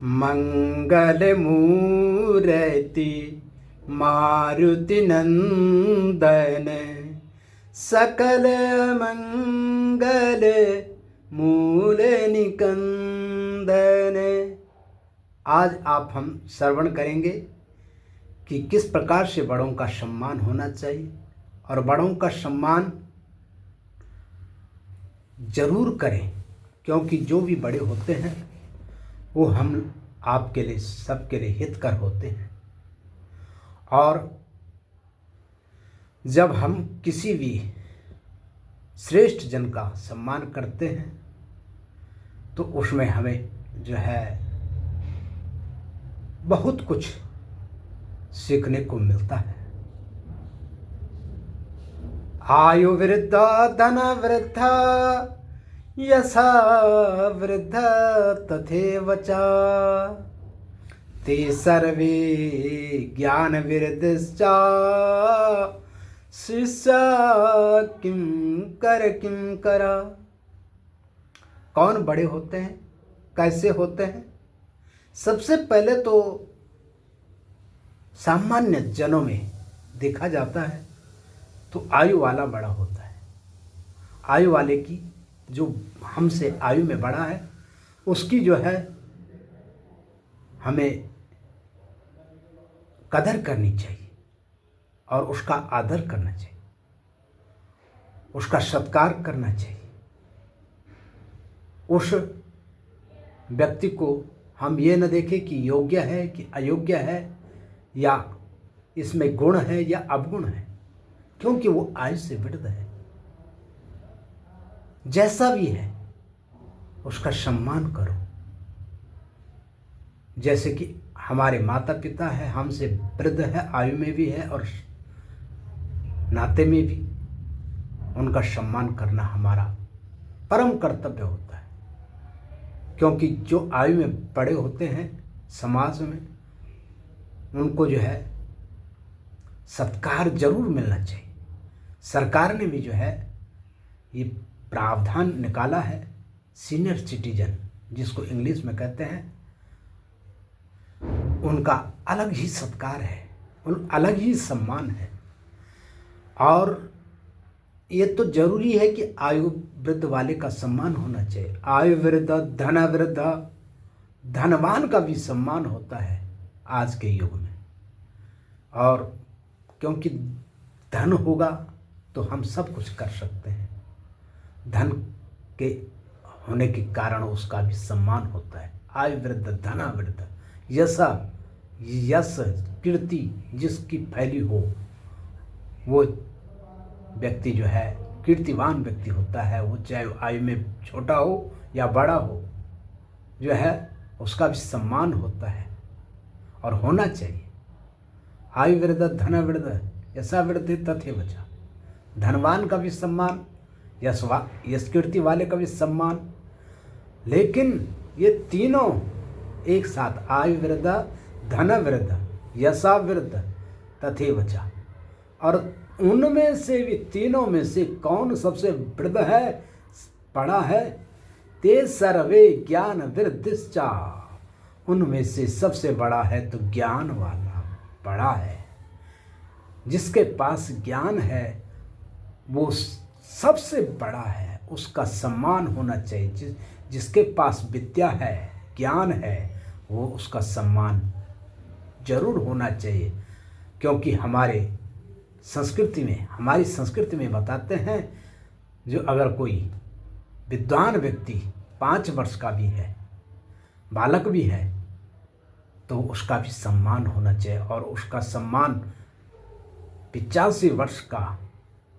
मंगलमूर्ति मारुति नंदन सकल मंगल मूल निकंदन। आज आप हम श्रवण करेंगे कि किस प्रकार से बड़ों का सम्मान होना चाहिए और बड़ों का सम्मान जरूर करें, क्योंकि जो भी बड़े होते हैं वो हम आपके लिए सबके लिए हितकर होते हैं। और जब हम किसी भी श्रेष्ठ जन का सम्मान करते हैं तो उसमें हमें जो है बहुत कुछ सीखने को मिलता है। आयु वृद्ध धन वृद्ध यशा वृद्ध तथैव च ते सर्वे ज्ञान वृद्धिश्च शिष्य किं करा। कौन बड़े होते हैं, कैसे होते हैं? सबसे पहले तो सामान्य जनों में देखा जाता है तो आयु वाला बड़ा होता है। आयु वाले की, जो हमसे आयु में बड़ा है, उसकी जो है हमें कदर करनी चाहिए और उसका आदर करना चाहिए, उसका सत्कार करना चाहिए। उस व्यक्ति को हम ये न देखें कि योग्य है कि अयोग्य है, या इसमें गुण है या अवगुण है, क्योंकि वो आयु से वृद्ध है। जैसा भी है उसका सम्मान करो। जैसे कि हमारे माता पिता है, हमसे वृद्ध है, आयु में भी है और नाते में भी, उनका सम्मान करना हमारा परम कर्तव्य होता है। क्योंकि जो आयु में बड़े होते हैं समाज में, उनको जो है सत्कार जरूर मिलना चाहिए। सरकार ने भी जो है ये प्रावधान निकाला है, सीनियर सिटीजन जिसको इंग्लिश में कहते हैं, उनका अलग ही सत्कार है, उन अलग ही सम्मान है। और ये तो जरूरी है कि आयु वृद्ध वाले का सम्मान होना चाहिए। आयु वृद्ध धन वृद्ध, धनवान का भी सम्मान होता है आज के युग में। और क्योंकि धन होगा तो हम सब कुछ कर सकते हैं। धन के होने के कारण उसका भी सम्मान होता है। आयु वृद्ध धन वृद्ध यशा, यश कीर्ति जिसकी फैली हो, वो व्यक्ति जो है कीर्तिवान व्यक्ति होता है। वो चाहे आयु में छोटा हो या बड़ा हो, जो है उसका भी सम्मान होता है और होना चाहिए। आयु वृद्ध धन वृद्ध यशा वृद्धि तथैव च, धनवान का भी सम्मान, यश कीर्ति वाले का भी सम्मान। लेकिन ये तीनों एक साथ, आयु वृद्ध धन वृद्ध यशा वृद्ध तथैव च, और उनमें से भी, तीनों में से कौन सबसे वृद्ध है, बड़ा है? ते सर्वे ज्ञान वृद्धिश्च, उनमें से सबसे बड़ा है तो ज्ञान वाला बड़ा है। जिसके पास ज्ञान है वो सबसे बड़ा है, उसका सम्मान होना चाहिए। जिसके पास विद्या है, ज्ञान है, वो उसका सम्मान जरूर होना चाहिए। क्योंकि हमारी संस्कृति में बताते हैं, जो अगर कोई विद्वान व्यक्ति 5 वर्ष का भी है, बालक भी है, तो उसका भी सम्मान होना चाहिए। और उसका सम्मान 85 वर्ष का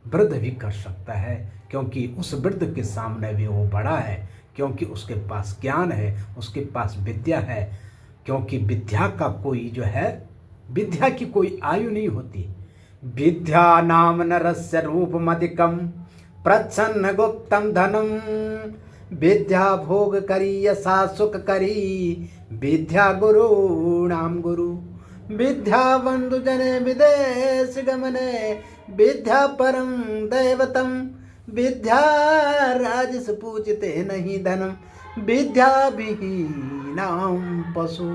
वृद्ध भी कर सकता है, क्योंकि उस वृद्ध के सामने भी वो बड़ा है, क्योंकि उसके पास ज्ञान है, उसके पास विद्या है। क्योंकि विद्या का कोई जो है, विद्या की कोई आयु नहीं होती। विद्या नाम नरस्य रूपमधिकं प्रच्छन्न गुप्तं धनम, विद्या भोग करी यशा सुख करी, विद्या गुरूणाम गुरु, विद्या बंधु जने विदेश गमने, विद्या परम दैवतम, विद्या राजस पूजते नहीं धनम, विद्या विहीन पशु